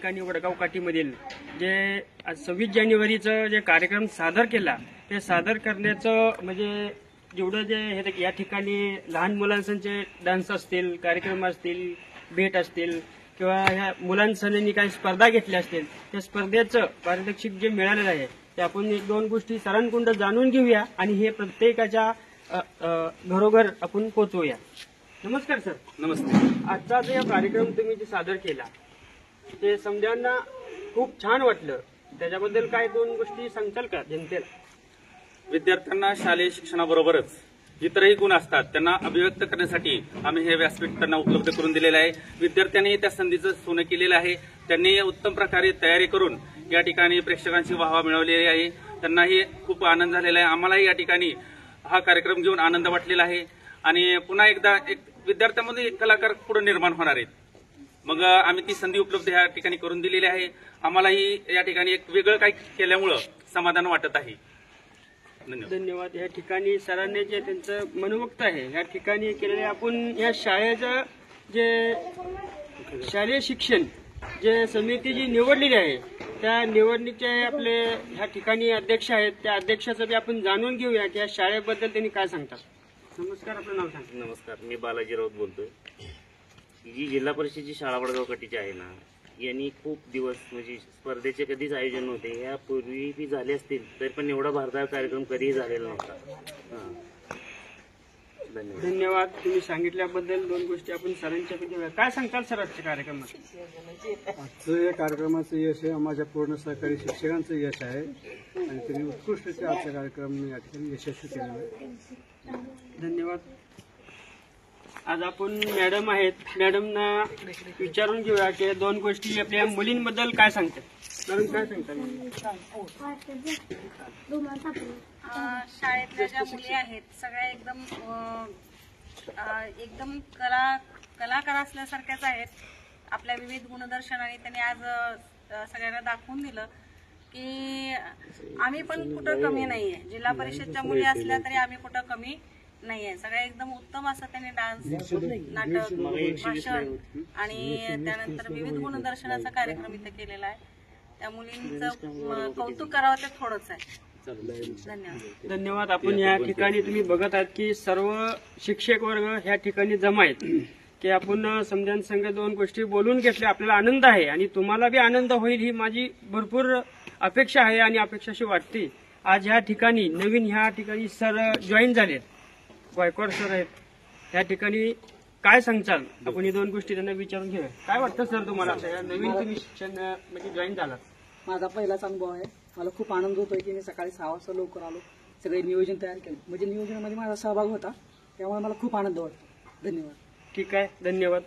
ठिकाणी वडगाव काठीमधील जे 26 जानेवारीचं जे कार्यक्रम सादर केला ते सादर करण्याचं म्हणजे जेवढं जे या ठिकाणी लहान मुलांचे डान्स असतील, कार्यक्रम असतील, भेट असतील किंवा ह्या मुलांसनी काही स्पर्धा घेतल्या असतील त्या स्पर्धेचं पारितोषिक जे मिळालेलं आहे ते आपण एक दोन गोष्टी सरांकुंड जाणून घेऊया आणि हे प्रत्येकाच्या घरोघर आपण पोहोचवूया. नमस्कार सर. नमस्ते. आजचा जो कार्यक्रम तुम्ही जे सादर केला ते समजांना खूप छान वाटलं, त्याच्याबद्दल काय दोन गोष्टी सांगताल का जनतेला? विद्यार्थ्यांना शालेय शिक्षणाबरोबरच इतरही गुण असतात त्यांना अभिव्यक्त करण्यासाठी आम्ही हे व्यासपीठ त्यांना उपलब्ध करून दिलेलं आहे. विद्यार्थ्यांनी त्या संधीचं सोनं केलेलं आहे. त्यांनी उत्तम प्रकारे तयारी करून या ठिकाणी प्रेक्षकांची वाहवा मिळवलेली आहे. त्यांनाही खूप आनंद झालेला आहे. आम्हालाही या ठिकाणी हा कार्यक्रम घेऊन आनंद वाटलेला आहे आणि पुन्हा एकदा एक विद्यार्थ्यांमध्ये कलाकार पुढे निर्माण होणार आहेत. मग आम्ही ती संधी उपलब्ध या ठिकाणी करून दिलेली आहे. आम्हालाही या ठिकाणी एक वेगळं काही केल्यामुळं समाधान वाटत आहे. धन्यवाद. या ठिकाणी सरांनी जे त्यांचं मनोवक्त आहे या ठिकाणी केलेले आपण या शाळेचं जे शालेय शिक्षण जे समिती जी निवडलेली आहे त्या निवडणुकीचे आपले ह्या ठिकाणी अध्यक्ष आहेत त्या अध्यक्षाचं बी आपण जाणून घेऊया की या शाळेबद्दल त्यांनी काय सांगतात. नमस्कार, आपलं नाव सांगा. नमस्कार, मी बालाजी राऊत बोलतोय. जी जिल्हा परिषदेची शाळा वडगाव काठीची आहे ना, यांनी खूप दिवस म्हणजे स्पर्धेचे कधीच आयोजन नव्हते. यापूर्वी बी झाले असतील तरी पण एवढा भारताचा कार्यक्रम कधीही झालेला नव्हता. धन्यवाद. तुम्ही सांगितल्याबद्दल दोन गोष्टी आपण सरांच्याकडे घेऊया. काय सांगताल सर आजच्या कार्यक्रमात? आजचं या कार्यक्रमाचं यश आहे माझ्या पूर्ण सहकारी शिक्षकांचं यश आहे आणि त्यांनी उत्कृष्ट आजचा कार्यक्रम या ठिकाणी यशस्वी केलेला आहे. धन्यवाद. आज आपण मॅडम आहेत, मॅडमना विचारून घेऊया की दोन गोष्टी आपल्या मुलींबद्दल काय सांगतात. मॅडम काय सांगतात? शाळेतल्या ज्या मुली आहेत सगळ्या एकदम कलाकार असल्यासारख्याच आहेत. आपल्या विविध गुणदर्शनाने त्यांनी आज सगळ्यांना दाखवून दिलं की आम्ही पण कुठं कमी नाहीये. जिल्हा परिषदच्या मुली असल्या तरी आम्ही कुठं कमी नाहीये. सगळ्या एकदम उत्तम असं त्यांनी डान्स, नाटक, भाषण आणि त्यानंतर विविध गुणदर्शनाचा कार्यक्रम इथे केलेला आहे. त्या मुलींचं कौतुक करावं ते थोडंच आहे. धन्यवाद. धन्यवाद. आपण या ठिकाणी तुम्ही बघत आहात की सर्व शिक्षक वर्ग ह्या ठिकाणी जमा आहेत की आपण समजांसंग दोन गोष्टी बोलून घेतल्या. आपल्याला आनंद आहे आणि तुम्हाला बी आनंद होईल ही माझी भरपूर अपेक्षा आहे आणि अपेक्षाशी वाटते. आज ह्या ठिकाणी नवीन ह्या ठिकाणी सर जॉईन झाले, गायकवाड सर आहेत. ह्या ठिकाणी काय सांगचाल? आपण ही दोन गोष्टी त्यांना विचारून घेऊया. काय वाटतं सर तुम्हाला नवीन तुम्ही शिक्षण म्हणजे जॉईन झालात? माझा पहिलाच अनुभव आहे. मला खूप आनंद होतोय की मी सकाळी 6 वाजता लवकर आलो, सगळे नियोजन तयार केलं. म्हणजे नियोजनामध्ये माझा सहभाग होता त्यामुळे मला खूप आनंद वाटतो. धन्यवाद. ठीक आहे, धन्यवाद.